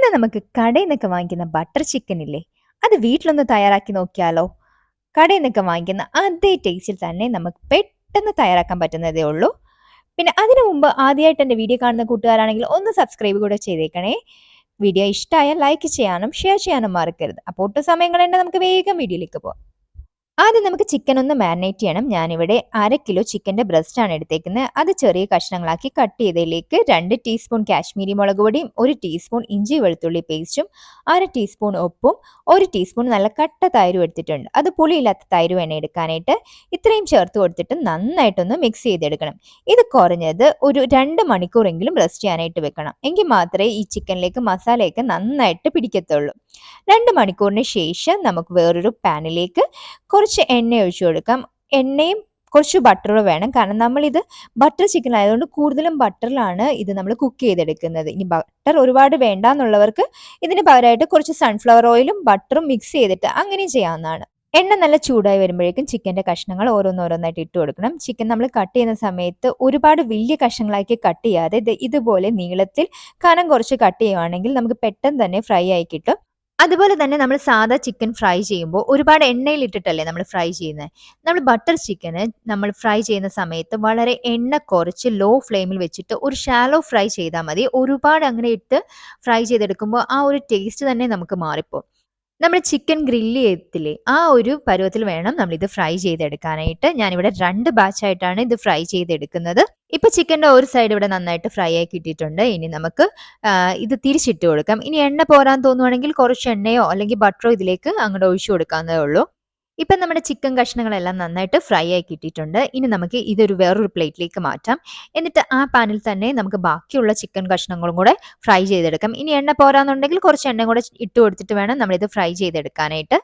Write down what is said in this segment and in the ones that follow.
ഇന്ന് നമുക്ക് കടയിൽ നിന്നൊക്കെ വാങ്ങിക്കുന്ന ബട്ടർ ചിക്കൻ ഇല്ലേ, അത് വീട്ടിലൊന്ന് തയ്യാറാക്കി നോക്കിയാലോ? കടയിൽ നിന്നൊക്കെ വാങ്ങിക്കുന്ന അതേ ടേസ്റ്റിൽ തന്നെ നമുക്ക് പെട്ടെന്ന് തയ്യാറാക്കാൻ പറ്റുന്നതേ ഉള്ളൂ. പിന്നെ അതിനു മുമ്പ് ആദ്യമായിട്ട് എൻ്റെ വീഡിയോ കാണുന്ന കൂട്ടുകാരാണെങ്കിൽ ഒന്ന് സബ്സ്ക്രൈബ് കൂടെ ചെയ്തേക്കണേ. വീഡിയോ ഇഷ്ടമായാൽ ലൈക്ക് ചെയ്യാനും ഷെയർ ചെയ്യാനും മറക്കരുത്. അപ്പോൾ ഒട്ടും സമയം കളയണ്ട, നമുക്ക് വേഗം വീഡിയോയിലേക്ക് പോകാം. ആദ്യം നമുക്ക് ചിക്കൻ ഒന്ന് മാരിനേറ്റ് ചെയ്യണം. ഞാനിവിടെ 1/2 കിലോ ചിക്കൻ്റെ ബ്രസ്റ്റ് ആണ് എടുത്തേക്കുന്നത്. അത് ചെറിയ കഷ്ണങ്ങളാക്കി കട്ട് ചെയ്തതിലേക്ക് 2 ടീസ്പൂൺ കാശ്മീരി മുളക് പൊടിയും 1 ടീസ്പൂൺ ഇഞ്ചി വെളുത്തുള്ളി പേസ്റ്റും 1/2 ടീസ്പൂൺ ഉപ്പും 1 ടീസ്പൂൺ നല്ല കട്ട തൈരും എടുത്തിട്ടുണ്ട്. അത് പുളിയില്ലാത്ത തൈര് വേണം എടുക്കാനായിട്ട്. ഇത്രയും ചേർത്ത് കൊടുത്തിട്ട് നന്നായിട്ടൊന്ന് മിക്സ് ചെയ്തെടുക്കണം. ഇത് കുറഞ്ഞത് ഒരു 2 മണിക്കൂറെങ്കിലും റെസ്റ്റ് ചെയ്യാനായിട്ട് വെക്കണം. എങ്കിൽ മാത്രമേ ഈ ചിക്കനിലേക്ക് മസാലയൊക്കെ നന്നായിട്ട് പിടിക്കത്തുള്ളൂ. 2 മണിക്കൂറിന് ശേഷം നമുക്ക് വേറൊരു പാനിലേക്ക് കുറച്ച് എണ്ണ ഒഴിച്ചു കൊടുക്കാം. എണ്ണയും കുറച്ച് ബട്ടറും വേണം. കാരണം നമ്മളിത് ബട്ടർ ചിക്കൻ ആയതുകൊണ്ട് കൂടുതലും ബട്ടറിലാണ് ഇത് നമ്മൾ കുക്ക് ചെയ്തെടുക്കുന്നത്. ഇനി ബട്ടർ ഒരുപാട് വേണ്ടാന്നുള്ളവർക്ക് ഇതിന് പകരമായിട്ട് കുറച്ച് സൺഫ്ലവർ ഓയിലും ബട്ടറും മിക്സ് ചെയ്തിട്ട് അങ്ങനെയും ചെയ്യാവുന്നതാണ്. എണ്ണ നല്ല ചൂടായി വരുമ്പോഴേക്കും ചിക്കൻ്റെ കഷ്ണങ്ങൾ ഓരോന്നോരോന്നായിട്ട് ഇട്ട് കൊടുക്കണം. ചിക്കൻ നമ്മൾ കട്ട് ചെയ്യുന്ന സമയത്ത് ഒരുപാട് വലിയ കഷ്ണങ്ങളാക്കി കട്ട് ചെയ്യാതെ ഇതുപോലെ നീളത്തിൽ കനം കുറച്ച് കട്ട് ചെയ്യുവാണെങ്കിൽ നമുക്ക് പെട്ടെന്ന് തന്നെ ഫ്രൈ ആയി കിട്ടും. അതുപോലെ തന്നെ നമ്മൾ സാധാ ചിക്കൻ ഫ്രൈ ചെയ്യുമ്പോൾ ഒരുപാട് എണ്ണയിലിട്ടിട്ടല്ലേ നമ്മൾ ഫ്രൈ ചെയ്യുന്നത്. നമ്മൾ ബട്ടർ ചിക്കന് നമ്മൾ ഫ്രൈ ചെയ്യുന്ന സമയത്ത് വളരെ എണ്ണ കുറച്ച് ലോ ഫ്ലെയിമിൽ വെച്ചിട്ട് ഒരു ഷാലോ ഫ്രൈ ചെയ്താൽ മതി. ഒരുപാട് അങ്ങനെ ഇട്ട് ഫ്രൈ ചെയ്തെടുക്കുമ്പോൾ ആ ഒരു ടേസ്റ്റ് തന്നെ നമുക്ക് മാറിപ്പോകും. നമ്മൾ ചിക്കൻ ഗ്രില്ല് ചെയ്യത്തില്ലേ, ആ ഒരു പരുവത്തിൽ വേണം നമ്മളിത് ഫ്രൈ ചെയ്തെടുക്കാനായിട്ട്. ഞാനിവിടെ 2 ബാച്ചായിട്ടാണ് ഇത് ഫ്രൈ ചെയ്തെടുക്കുന്നത്. ഇപ്പൊ ചിക്കൻ്റെ ഒരു സൈഡ് ഇവിടെ നന്നായിട്ട് ഫ്രൈ ആയി കിട്ടിയിട്ടുണ്ട്. ഇനി നമുക്ക് ഇത് തിരിച്ചിട്ട് കൊടുക്കാം. ഇനി എണ്ണ പോരാൻ തോന്നുവാണെങ്കിൽ കുറച്ച് എണ്ണയോ അല്ലെങ്കിൽ ബട്ടറോ ഇതിലേക്ക് അങ്ങോട്ട് ഒഴിച്ചു കൊടുക്കാവുന്നതേ ഉള്ളൂ. ഇപ്പം നമ്മുടെ ചിക്കൻ കഷ്ണങ്ങളെല്ലാം നന്നായിട്ട് ഫ്രൈ ആയി കിട്ടിയിട്ടുണ്ട്. ഇനി നമുക്ക് ഇതൊരു വേറൊരു പ്ലേറ്റിലേക്ക് മാറ്റാം. എന്നിട്ട് ആ പാനിൽ തന്നെ നമുക്ക് ബാക്കിയുള്ള ചിക്കൻ കഷ്ണങ്ങളും കൂടെ ഫ്രൈ ചെയ്തെടുക്കാം. ഇനി എണ്ണ പോരാന്നുണ്ടെങ്കിൽ കുറച്ച് എണ്ണ കൂടെ ഇട്ട് കൊടുത്തിട്ട് വേണം നമ്മളിത് ഫ്രൈ ചെയ്തെടുക്കാനായിട്ട്.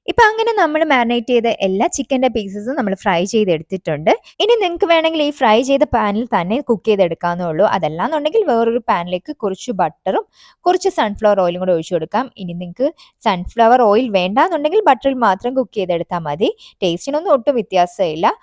ഇപ്പൊ അങ്ങനെ നമ്മൾ മാരിനേറ്റ് ചെയ്ത എല്ലാ ചിക്കൻ്റെ പീസസും നമ്മൾ ഫ്രൈ ചെയ്തെടുത്തിട്ടുണ്ട്. ഇനി നിങ്ങൾക്ക് വേണമെങ്കിൽ ഈ ഫ്രൈ ചെയ്ത പാനിൽ തന്നെ കുക്ക് ചെയ്തെടുക്കാവുന്നേ ഉള്ളൂ. അതല്ലാന്നുണ്ടെങ്കിൽ വേറൊരു പാനിലേക്ക് കുറച്ച് ബട്ടറും കുറച്ച് സൺഫ്ലവർ ഓയിലും കൂടെ ഒഴിച്ചു കൊടുക്കാം. ഇനി നിങ്ങൾക്ക് സൺഫ്ലവർ ഓയിൽ വേണ്ടാന്നുണ്ടെങ്കിൽ ബട്ടറിൽ മാത്രം കുക്ക് ചെയ്തെടുത്താൽ മതി. ടേസ്റ്റിനൊന്നും ഒട്ടും വ്യത്യാസമില്ല.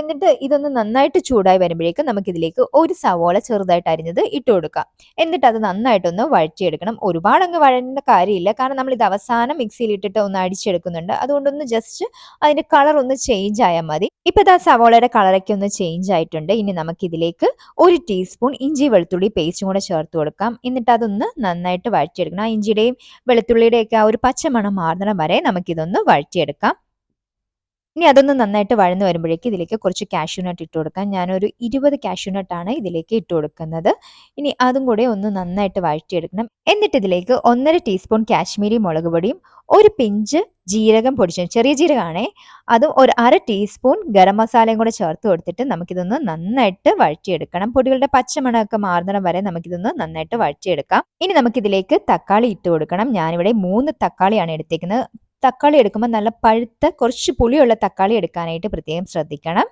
എന്നിട്ട് ഇതൊന്ന് നന്നായിട്ട് ചൂടായി വരുമ്പോഴേക്കും നമുക്കിതിലേക്ക് ഒരു സവോള ചെറുതായിട്ട് അരിഞ്ഞത് ഇട്ട് കൊടുക്കാം. എന്നിട്ട് അത് നന്നായിട്ടൊന്ന് വഴറ്റിയെടുക്കണം. ഒരുപാട് അങ്ങ് വഴണ്ട കാര്യമില്ല, കാരണം നമ്മൾ ഇത് അവസാനം മിക്സിയിൽ ഇട്ടിട്ട് ഒന്ന് അടിച്ചെടുക്കുന്നുണ്ട്. അതുകൊണ്ടൊന്ന് ജസ്റ്റ് അതിന്റെ കളർ ഒന്ന് ചേഞ്ച് ആയാൽ മതി. ഇപ്പൊ ഇതാ സവോളയുടെ കളറൊക്കെ ഒന്ന് ചേഞ്ച് ആയിട്ടുണ്ട്. ഇനി നമുക്ക് ഇതിലേക്ക് 1 ടീസ്പൂൺ ഇഞ്ചി വെളുത്തുള്ളി പേസ്റ്റും കൂടെ ചേർത്ത് കൊടുക്കാം. എന്നിട്ട് അതൊന്ന് നന്നായിട്ട് വഴറ്റിയെടുക്കണം. ആ ഇഞ്ചിയുടെയും വെളുത്തുള്ളിയുടെയും ഒക്കെ ആ ഒരു പച്ചമണം മാറുന്ന വരെ നമുക്കിതൊന്ന് വഴറ്റിയെടുക്കാം. ഇനി അതൊന്ന് നന്നായിട്ട് വഴന്ന് വരുമ്പോഴേക്ക് ഇതിലേക്ക് കുറച്ച് കാഷ്യൂനട്ട് ഇട്ട് കൊടുക്കാം. ഞാനൊരു 20 കാഷ്യൂനട്ടാണ് ഇതിലേക്ക് ഇട്ട് കൊടുക്കുന്നത്. ഇനി അതും കൂടെ ഒന്ന് നന്നായിട്ട് വഴറ്റിയെടുക്കണം. എന്നിട്ട് ഇതിലേക്ക് 1.5 ടീസ്പൂൺ കാശ്മീരി മുളക് പൊടിയും 1 പിഞ്ച് ജീരകം പൊടിച്ചത്, ചെറിയ ജീരകമാണേ, അതും ഒരു 1/2 ടീസ്പൂൺ ഗരം മസാലയും കൂടെ ചേർത്ത് കൊടുത്തിട്ട് നമുക്കിതൊന്ന് നന്നായിട്ട് വഴറ്റിയെടുക്കണം. പൊടികളുടെ പച്ചമണമൊക്കെ മാറുന്നിടം വരെ നമുക്കിതൊന്ന് നന്നായിട്ട് വഴറ്റിയെടുക്കാം. ഇനി നമുക്കിതിലേക്ക് തക്കാളി ഇട്ട് കൊടുക്കണം. ഞാനിവിടെ 3 തക്കാളിയാണ് എടുത്തേക്കുന്നത്. തക്കാളി എടുക്കുമ്പോൾ നല്ല പഴുത്ത കുറച്ച് പുളിയുള്ള തക്കാളി എടുക്കാനായിട്ട് പ്രത്യേകം ശ്രദ്ധിക്കണം.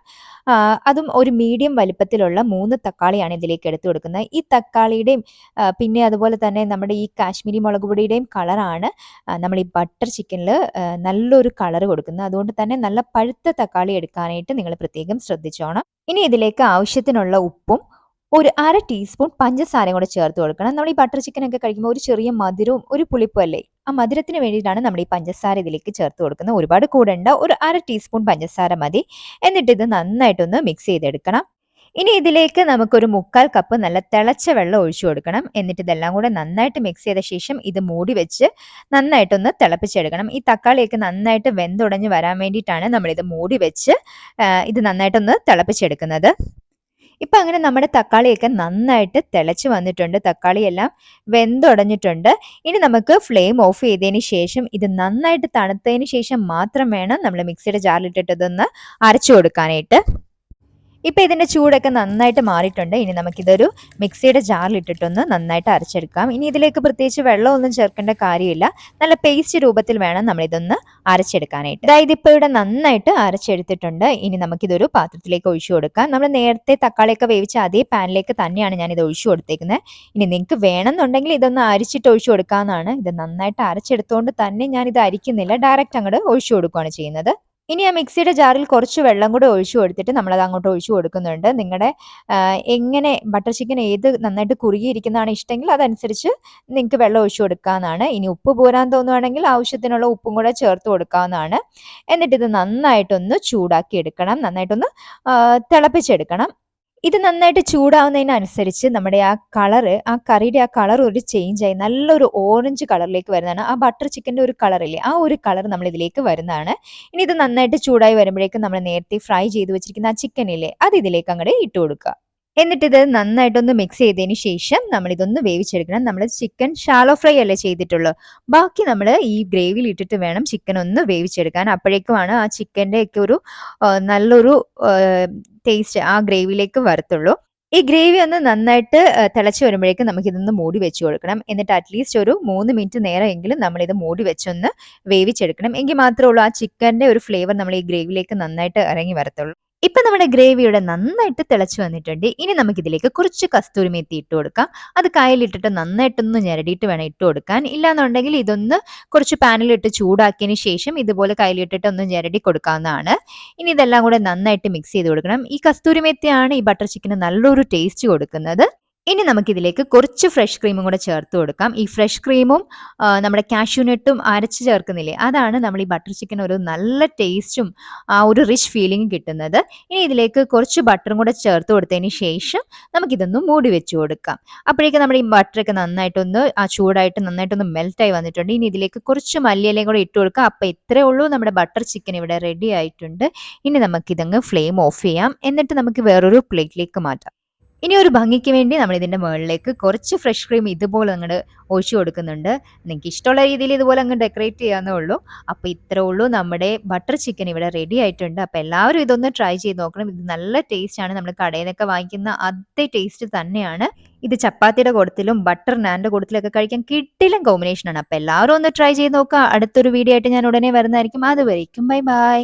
അതും ഒരു മീഡിയം വലിപ്പത്തിലുള്ള 3 തക്കാളിയാണ് ഇതിലേക്ക് എടുത്തു കൊടുക്കുന്നത്. ഈ തക്കാളിയുടെയും പിന്നെ അതുപോലെ തന്നെ നമ്മുടെ ഈ കാശ്മീരി മുളക് പൊടിയുടെയും കളറാണ് നമ്മൾ ഈ ബട്ടർ ചിക്കനിൽ നല്ലൊരു കളർ കൊടുക്കുന്നത്. അതുകൊണ്ട് തന്നെ നല്ല പഴുത്ത തക്കാളി എടുക്കാനായിട്ട് നിങ്ങൾ പ്രത്യേകം ശ്രദ്ധിച്ചോണം. ഇനി ഇതിലേക്ക് ആവശ്യത്തിനുള്ള ഉപ്പും ഒരു 1/2 ടീസ്പൂൺ പഞ്ചസാരയും കൂടെ ചേർത്ത് കൊടുക്കണം. നമ്മൾ ഈ ബട്ടർ ചിക്കനൊക്കെ കഴിക്കുമ്പോൾ ഒരു ചെറിയ മധുരവും ഒരു പുളിപ്പും അല്ലേ, ആ മധുരത്തിന് വേണ്ടിയിട്ടാണ് നമ്മൾ ഈ പഞ്ചസാര ഇതിലേക്ക് ചേർത്ത് കൊടുക്കുന്നത്. ഒരുപാട് കൂടണ്ട, ഒരു 1/2 ടീസ്പൂൺ പഞ്ചസാര മതി. എന്നിട്ട് ഇത് നന്നായിട്ടൊന്ന് മിക്സ് ചെയ്തെടുക്കണം. ഇനി ഇതിലേക്ക് നമുക്കൊരു 1/4 കപ്പ് നല്ല തിളച്ച വെള്ളം ഒഴിച്ചു കൊടുക്കണം. എന്നിട്ട് ഇതെല്ലാം കൂടെ നന്നായിട്ട് മിക്സ് ചെയ്ത ശേഷം ഇത് മൂടി വെച്ച് നന്നായിട്ടൊന്ന് തിളപ്പിച്ചെടുക്കണം. ഈ തക്കാളിയൊക്കെ നന്നായിട്ട് വെന്തുടഞ്ഞ് വരാൻ വേണ്ടിയിട്ടാണ് നമ്മളിത് മൂടി വെച്ച് ഇത് നന്നായിട്ടൊന്ന് തിളപ്പിച്ചെടുക്കുന്നത്. ഇപ്പൊ അങ്ങനെ നമ്മുടെ തക്കാളിയൊക്കെ നന്നായിട്ട് തിളച്ച് വന്നിട്ടുണ്ട്. തക്കാളിയെല്ലാം വെന്തുടഞ്ഞിട്ടുണ്ട്. ഇനി നമുക്ക് ഫ്ലെയിം ഓഫ് ചെയ്തതിന് ശേഷം ഇത് നന്നായിട്ട് തണുത്തതിന് ശേഷം മാത്രം വേണം നമ്മൾ മിക്സിയുടെ ജാറിലിട്ടിട്ട് ഇതൊന്ന് അരച്ചു കൊടുക്കാനായിട്ട്. ഇപ്പൊ ഇതിന്റെ ചൂടൊക്കെ നന്നായിട്ട് മാറിയിട്ടുണ്ട്. ഇനി നമുക്കിതൊരു മിക്സിയുടെ ജാറിലിട്ടിട്ടൊന്ന് നന്നായിട്ട് അരച്ചെടുക്കാം. ഇനി ഇതിലേക്ക് പ്രത്യേകിച്ച് വെള്ളമൊന്നും ചേർക്കേണ്ട കാര്യമില്ല. നല്ല പേസ്റ്റ് രൂപത്തിൽ വേണം നമ്മളിതൊന്ന് അരച്ചെടുക്കാനായിട്ട്. അതായത് ഇപ്പോൾ ഇവിടെ നന്നായിട്ട് അരച്ചെടുത്തിട്ടുണ്ട്. ഇനി നമുക്കിതൊരു പാത്രത്തിലേക്ക് ഒഴിച്ചു കൊടുക്കാം. നമ്മൾ നേരത്തെ തക്കാളിയൊക്കെ വേവിച്ച അതേ പാനിലേക്ക് തന്നെയാണ് ഞാനിത് ഒഴിച്ചു കൊടുത്തേക്കുന്നത്. ഇനി നിങ്ങൾക്ക് വേണമെന്നുണ്ടെങ്കിൽ ഇതൊന്ന് അരിച്ചിട്ട് ഒഴിച്ചു കൊടുക്കാവുന്നതാണ്. ഇത് നന്നായിട്ട് അരച്ചെടുത്തുകൊണ്ട് തന്നെ ഞാനിത് അരിക്കുന്നില്ല, ഡയറക്റ്റ് അങ്ങോട്ട് ഒഴിച്ചു കൊടുക്കുകയാണ് ചെയ്യുന്നത്. ഇനി ആ മിക്സിയുടെ ജാറിൽ കുറച്ച് വെള്ളം കൂടെ ഒഴിച്ചു കൊടുത്തിട്ട് നമ്മളത് അങ്ങോട്ട് ഒഴിച്ചു കൊടുക്കുന്നുണ്ട്. നിങ്ങളുടെ എങ്ങനെ ബട്ടർ ചിക്കൻ ഏത് നന്നായിട്ട് കുറുകിയിരിക്കുന്നതാണ് ഇഷ്ടമെങ്കിൽ അതനുസരിച്ച് നിങ്ങൾക്ക് വെള്ളം ഒഴിച്ചു കൊടുക്കാവുന്നതാണ്. ഇനി ഉപ്പ് പോരാൻ തോന്നുവാണെങ്കിൽ ആവശ്യത്തിനുള്ള ഉപ്പും കൂടെ ചേർത്ത് കൊടുക്കാവുന്നതാണ്. എന്നിട്ട് ഇത് നന്നായിട്ടൊന്ന് ചൂടാക്കി എടുക്കണം. നന്നായിട്ടൊന്ന് തിളപ്പിച്ചെടുക്കണം. ഇത് നന്നായിട്ട് ചൂടാവുന്നതിനനുസരിച്ച് നമ്മുടെ ആ കറിയുടെ ആ കളർ ഒരു ചേഞ്ച് ആയി നല്ലൊരു ഓറഞ്ച് കളറിലേക്ക് വരുന്നതാണ്. ആ ബട്ടർ ചിക്കന്റെ ഒരു കളറില്ലേ, ആ ഒരു കളർ നമ്മൾ ഇതിലേക്ക് വരുന്നതാണ്. ഇനി ഇത് നന്നായിട്ട് ചൂടായി വരുമ്പോഴേക്കും നമ്മൾ നേരത്തെ ഫ്രൈ ചെയ്ത് വെച്ചിരിക്കുന്ന ആ ചിക്കൻ ഇല്ലേ, അത് ഇതിലേക്ക് അങ്ങോട്ട് ഇട്ട് കൊടുക്കുക. എന്നിട്ട് ഇത് നന്നായിട്ടൊന്ന് മിക്സ് ചെയ്തതിന് ശേഷം നമ്മൾ ഇതൊന്ന് വേവിച്ചെടുക്കണം. നമ്മൾ ചിക്കൻ ഷാലോ ഫ്രൈ അല്ലേ ചെയ്തിട്ടുള്ളൂ. ബാക്കി നമ്മൾ ഈ ഗ്രേവിയിൽ ഇട്ടിട്ട് വേണം ചിക്കൻ ഒന്ന് വേവിച്ചെടുക്കാൻ. അപ്പോഴേക്കുമാണ് ആ ചിക്കന്റെ ഒക്കെ ഒരു നല്ലൊരു ടേസ്റ്റ് ആ ഗ്രേവിയിലേക്ക് വരത്തുള്ളൂ. ഈ ഗ്രേവി ഒന്ന് നന്നായിട്ട് തിളച്ച് വരുമ്പോഴേക്കും നമുക്കിതൊന്ന് മൂടി വെച്ച് കൊടുക്കണം. എന്നിട്ട് അറ്റ്ലീസ്റ്റ് ഒരു 3 മിനിറ്റ് നേരമെങ്കിലും നമ്മളിത് മൂടി വെച്ചൊന്ന് വേവിച്ചെടുക്കണം. എങ്കിൽ മാത്രമേ ഉള്ളൂ ആ ചിക്കന്റെ ഒരു ഫ്ലേവർ നമ്മൾ ഈ ഗ്രേവിയിലേക്ക് നന്നായിട്ട് ഇറങ്ങി വരത്തുള്ളൂ. ഇപ്പൊ നമ്മുടെ ഗ്രേവി ഇവിടെ നന്നായിട്ട് തിളച്ചു വന്നിട്ടുണ്ട്. ഇനി നമുക്കിതിലേക്ക് കുറച്ച് കസ്തൂരി മേത്തി ഇട്ട് കൊടുക്കാം. അത് കയ്യിലിട്ടിട്ട് നന്നായിട്ടൊന്ന് ഞെരടിയിട്ട് വേണം ഇട്ട് കൊടുക്കാൻ. ഇല്ലാന്നുണ്ടെങ്കിൽ ഇതൊന്ന് കുറച്ച് പാനിലിട്ട് ചൂടാക്കിയതിന് ശേഷം ഇതുപോലെ കയ്യിലിട്ടിട്ട് ഒന്ന് ഞെരടി കൊടുക്കാവുന്നതാണ്. ഇനി ഇതെല്ലാം കൂടെ നന്നായിട്ട് മിക്സ് ചെയ്ത് കൊടുക്കണം. ഈ കസ്തൂരി മേത്തിയാണ് ഈ ബട്ടർ ചിക്കന് നല്ലൊരു ടേസ്റ്റ് കൊടുക്കുന്നത്. ഇനി നമുക്കിതിലേക്ക് കുറച്ച് ഫ്രഷ് ക്രീമും കൂടെ ചേർത്ത് കൊടുക്കാം. ഈ ഫ്രഷ് ക്രീമും നമ്മുടെ കാഷ്യൂ അരച്ച് ചേർക്കുന്നില്ലേ, അതാണ് നമ്മൾ ഈ ബട്ടർ ചിക്കൻ ഒരു നല്ല ടേസ്റ്റും ആ ഒരു റിച്ച് ഫീലിംഗും കിട്ടുന്നത്. ഇനി ഇതിലേക്ക് കുറച്ച് ബട്ടറും കൂടെ ചേർത്ത് കൊടുത്തതിന് ശേഷം നമുക്കിതൊന്ന് മൂടി വെച്ച് കൊടുക്കാം. അപ്പോഴേക്കും നമ്മുടെ ഈ ബട്ടറൊക്കെ നന്നായിട്ടൊന്ന് ആ ചൂടായിട്ട് നന്നായിട്ടൊന്ന് മെൽറ്റായി വന്നിട്ടുണ്ട്. ഇനി ഇതിലേക്ക് കുറച്ച് മല്ലിയിലയും കൂടെ ഇട്ട് കൊടുക്കാം. അപ്പോൾ ഇത്രയേ ഉള്ളൂ, നമ്മുടെ ബട്ടർ ചിക്കൻ ഇവിടെ റെഡി ആയിട്ടുണ്ട്. ഇനി നമുക്കിതങ്ങ് ഫ്ലെയിം ഓഫ് ചെയ്യാം. എന്നിട്ട് നമുക്ക് വേറൊരു പ്ലേറ്റിലേക്ക് മാറ്റാം. ഇനി ഒരു ഭംഗിക്ക് വേണ്ടി നമ്മൾ ഇതിന്റെ മുകളിലേക്ക് കുറച്ച് ഫ്രഷ് ക്രീം ഇതുപോലെ അങ്ങോട്ട് ഒഴിച്ചു കൊടുക്കുന്നുണ്ട്. നിങ്ങൾക്ക് ഇഷ്ടമുള്ള രീതിയിൽ ഇതുപോലെ അങ്ങ് ഡെക്കറേറ്റ് ചെയ്യാവുന്നേ ഉള്ളൂ. അപ്പോൾ ഇത്രേ ഉള്ളൂ, നമ്മുടെ ബട്ടർ ചിക്കൻ ഇവിടെ റെഡി ആയിട്ടുണ്ട്. അപ്പോൾ എല്ലാവരും ഇതൊന്ന് ട്രൈ ചെയ്ത് നോക്കണം. ഇത് നല്ല ടേസ്റ്റ് ആണ്. നമ്മൾ കടയിൽ നിന്നൊക്കെ വാങ്ങിക്കുന്ന അതേ ടേസ്റ്റ് തന്നെയാണ്. ഇത് ചപ്പാത്തിയുടെ കൂടത്തിലും ബട്ടർ നാന്റെ കൂടത്തിലൊക്കെ കഴിക്കാൻ കിടിലൻ കോമ്പിനേഷൻ ആണ്. അപ്പോൾ എല്ലാവരും ഒന്ന് ട്രൈ ചെയ്ത് നോക്കുക. അടുത്തൊരു വീഡിയോ ആയിട്ട് ഞാൻ ഉടനെ വരുന്നതായിരിക്കും. അതുവരേക്കും ബൈ ബൈ.